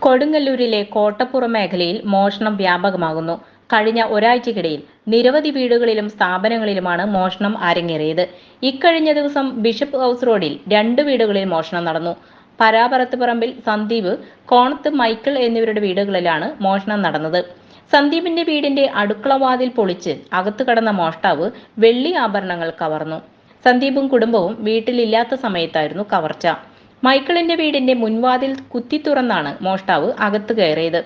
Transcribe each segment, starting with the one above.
കൊടുങ്ങല്ലൂരിലെ കോട്ടപ്പുറം മേഖലയിൽ മോഷണം വ്യാപകമാകുന്നു. കഴിഞ്ഞ ഒരാഴ്ചക്കിടയിൽ നിരവധി വീടുകളിലും സ്ഥാപനങ്ങളിലുമാണ് മോഷണം അരങ്ങേറിയത്. ഇക്കഴിഞ്ഞ ദിവസം ബിഷപ്പ് ഹൗസ് റോഡിൽ 2 വീടുകളിൽ മോഷണം നടന്നു. പരാപരത്തുപറമ്പിൽ സന്ദീപ്, കോണത്ത് മൈക്കിൾ എന്നിവരുടെ വീടുകളിലാണ് മോഷണം നടന്നത്. സന്ദീപിന്റെ വീടിന്റെ അടുക്കളവാതിൽ പൊളിച്ച് അകത്തു കടന്ന മോഷ്ടാവ് വെള്ളി ആഭരണങ്ങൾ കവർന്നു. സന്ദീപും കുടുംബവും വീട്ടിലില്ലാത്ത സമയത്തായിരുന്നു കവർച്ച. മൈക്കിളിന്റെ വീടിന്റെ മുൻവാതിൽ കുത്തി തുറന്നാണ് മോഷ്ടാവ് അകത്ത് കയറിയത്.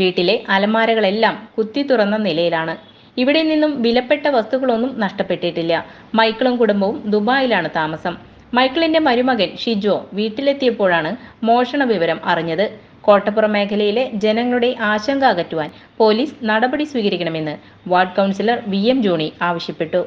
വീട്ടിലെ അലമാരകളെല്ലാം കുത്തി തുറന്ന നിലയിലാണ്. ഇവിടെ നിന്നും വിലപ്പെട്ട വസ്തുക്കളൊന്നും നഷ്ടപ്പെട്ടിട്ടില്ല. മൈക്കിളും കുടുംബവും ദുബായിലാണ് താമസം. മൈക്കിളിന്റെ മരുമകൻ ഷിജോ വീട്ടിലെത്തിയപ്പോഴാണ് മോഷണ വിവരം അറിഞ്ഞത്. കോട്ടപ്പുറം മേഖലയിലെ ജനങ്ങളുടെ ആശങ്ക അകറ്റുവാൻ പോലീസ് നടപടി സ്വീകരിക്കണമെന്ന് വാർഡ് കൗൺസിലർ VM ജോണി ആവശ്യപ്പെട്ടു.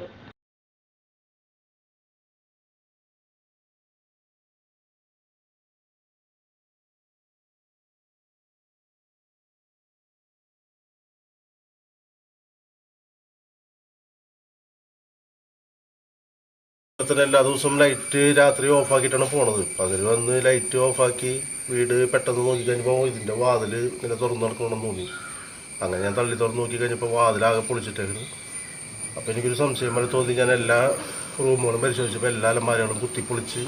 എല്ലാ ദിവസവും ലൈറ്റ് രാത്രി ഓഫാക്കിയിട്ടാണ് പോണത്. പകൽ വന്ന് ലൈറ്റ് ഓഫാക്കി വീട് പെട്ടെന്ന് നോക്കിക്കഴിഞ്ഞപ്പോൾ ഇതിൻ്റെ വാതിൽ ഇങ്ങനെ തുറന്നു നടക്കണമെന്ന് തോന്നി. അങ്ങനെ ഞാൻ തള്ളി തുറന്ന് നോക്കി കഴിഞ്ഞപ്പോൾ വാതിലാകെ പൊളിച്ചിട്ടേക്കുന്നു. അപ്പോൾ എനിക്കൊരു സംശയം പോലെ തോന്നി. ഞാൻ എല്ലാ റൂമുകളും പരിശോധിച്ചപ്പോൾ എല്ലാ അലമാരകളും കുത്തിപ്പൊളിച്ച്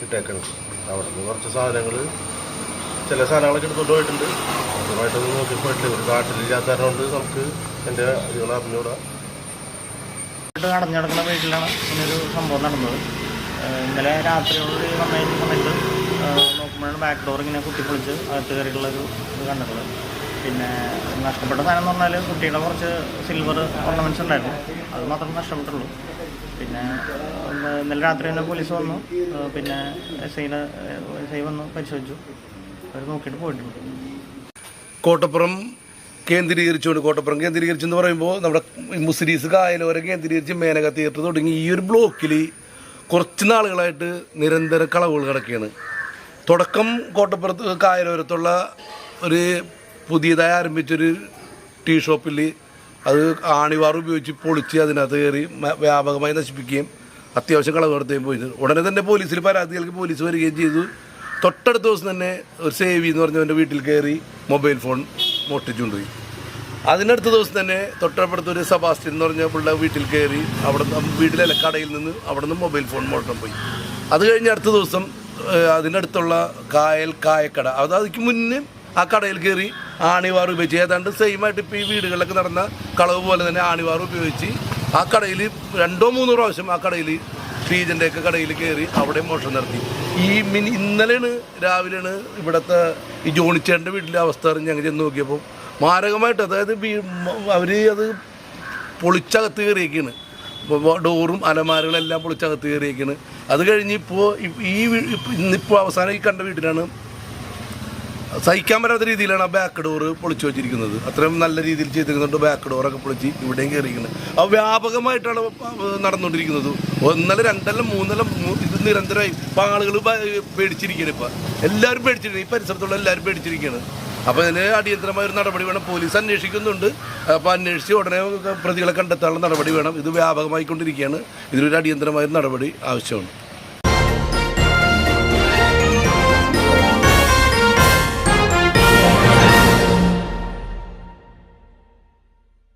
ഇട്ടേക്കണം. അവിടെ നിന്ന് കുറച്ച് സാധനങ്ങൾ, ചില സാധനങ്ങളൊക്കെ എടുത്തോണ്ട് പോയിട്ടുണ്ട്. അതുമായിട്ടൊന്നും നോക്കിപ്പോയിട്ടില്ല. ഒരു കാട്ടിലില്ലാത്ത കാരണം കൊണ്ട് നമുക്ക് എൻ്റെ അതുകൾ അറിഞ്ഞൂടാ. അടഞ്ഞു കിടക്കുന്ന വീട്ടിലാണ് ഇങ്ങനൊരു സംഭവം നടന്നത്. ഇന്നലെ രാത്രിയോട് വന്നതിന് സമയത്ത് നോക്കുമ്പോഴാണ് ബാക്ക് ഡോർ ഇങ്ങനെ കുത്തിപ്പൊളിച്ച് അകത്ത് കയറിയിട്ടുള്ളൊരു ഇത് കണ്ടത്. പിന്നെ നഷ്ടപ്പെട്ട സാധനം എന്ന് പറഞ്ഞാൽ കുട്ടിയുടെ കുറച്ച് സിൽവർ ഓർണമെൻറ്റ്സ് ഉണ്ടായിരുന്നു, അത് മാത്രമേ നഷ്ടപ്പെട്ടുള്ളൂ. പിന്നെ ഇന്നലെ രാത്രി തന്നെ പോലീസ് വന്നു. പിന്നെ SI വന്നു പരിശോധിച്ചു. അവർ നോക്കിയിട്ട് പോയിട്ടുണ്ട്. കോട്ടപ്പുറം കേന്ദ്രീകരിച്ചെന്ന് പറയുമ്പോൾ നമ്മുടെ മുസിരീസ് കായലോരം കേന്ദ്രീകരിച്ച് മേനക തിയേറ്റർ തുടങ്ങി ഈ ഒരു ബ്ലോക്കിൽ കുറച്ച് നാളുകളായിട്ട് നിരന്തര കളവുകൾ കിടക്കുകയാണ്. തുടക്കം കോട്ടപ്പുറത്ത് കായലോരത്തുള്ള ഒരു പുതിയതായി ആരംഭിച്ചൊരു ടീ ഷോപ്പിൽ അത് ആണിവാർ ഉപയോഗിച്ച് പൊളിച്ച് അതിനകത്ത് കയറി വ്യാപകമായി നശിപ്പിക്കുകയും അത്യാവശ്യം കളവ് നടത്തുകയും പോയത്. ഉടനെ തന്നെ പോലീസിൽ പരാതികൾക്ക് പോലീസ് വരികയും ചെയ്തു. തൊട്ടടുത്ത ദിവസം തന്നെ ഒരു സേവി എന്ന് പറഞ്ഞവൻ്റെ വീട്ടിൽ കയറി മൊബൈൽ ഫോൺ മോഷ്ടിച്ചുകൊണ്ടുപോയി. അതിനടുത്ത ദിവസം തന്നെ തൊട്ടപ്പുറത്തൊരു സെബാസ്റ്റ്യൻ എന്ന് പറഞ്ഞ പിള്ളേർ വീട്ടിൽ കയറി അവിടെ വീട്ടിലെ കടയിൽ നിന്ന് അവിടെ നിന്ന് മൊബൈൽ ഫോൺ മോഷണം പോയി. അത് കഴിഞ്ഞ് അടുത്ത ദിവസം അതിനടുത്തുള്ള കായക്കട, അതിക്ക് മുന്നേ ആ കടയിൽ കയറി ആണിവാർ ഉപയോഗിച്ച് ഏതാണ്ട് സെയിമായിട്ട് ഇപ്പോൾ ഈ വീടുകളിലൊക്കെ നടന്ന കളവ് പോലെ തന്നെ ആണിവാർ ഉപയോഗിച്ച് ആ കടയിൽ 2-3 പ്രാവശ്യം ആ കടയിൽ ശ്രീജൻ്റെയൊക്കെ കടയിൽ കയറി അവിടെ മോഷണം നടത്തി. ഇന്നലെയാണ് രാവിലെയാണ് ഇവിടുത്തെ ഈ ജോണിച്ചേട്ടൻ്റെ വീട്ടിലെ അവസ്ഥ അറിഞ്ഞ് ഞങ്ങൾ ചെന്ന് നോക്കിയപ്പോൾ മാരകമായിട്ട്, അതായത് അവർ അത് പൊളിച്ചകത്ത് കയറിയേക്കാണ്. ഡോറും അലമാരകളെല്ലാം പൊളിച്ചകത്ത് കയറിയേക്കാണ്. അത് കഴിഞ്ഞ് ഇന്നിപ്പോൾ അവസാനം ഈ കണ്ട വീട്ടിലാണ് സഹിക്കാൻ പറ്റാത്ത രീതിയിലാണ് ആ ബാക്ക് ഡോറ് പൊളിച്ചു വെച്ചിരിക്കുന്നത്. അത്രയും നല്ല രീതിയിൽ ചെയ്തിരിക്കുന്നുണ്ട്. ബാക്ക് ഡോറൊക്കെ പൊളിച്ച് ഇവിടെയും കയറിയിരിക്കുന്നത്. അത് വ്യാപകമായിട്ടാണ് നടന്നുകൊണ്ടിരിക്കുന്നത്. 1 അല്ല 2 അല്ല 3 അല്ല ഇത് നിരന്തരമായി. ഇപ്പോൾ ആളുകൾ പേടിച്ചിരിക്കുകയാണ്. ഇപ്പോൾ എല്ലാവരും പേടിച്ചിരിക്കുകയാണ്. ഈ പരിസരത്തുള്ള എല്ലാവരും പേടിച്ചിരിക്കുകയാണ്. അപ്പോൾ ഇതിന് അടിയന്തരമായൊരു നടപടി വേണം. പോലീസ് അന്വേഷിക്കുന്നുണ്ട്. അപ്പോൾ അന്വേഷിച്ച് ഉടനെ പ്രതികളെ കണ്ടെത്താനുള്ള നടപടി വേണം. ഇത് വ്യാപകമായിക്കൊണ്ടിരിക്കുകയാണ്. ഇതിനൊരു അടിയന്തരമായൊരു നടപടി ആവശ്യമാണ്.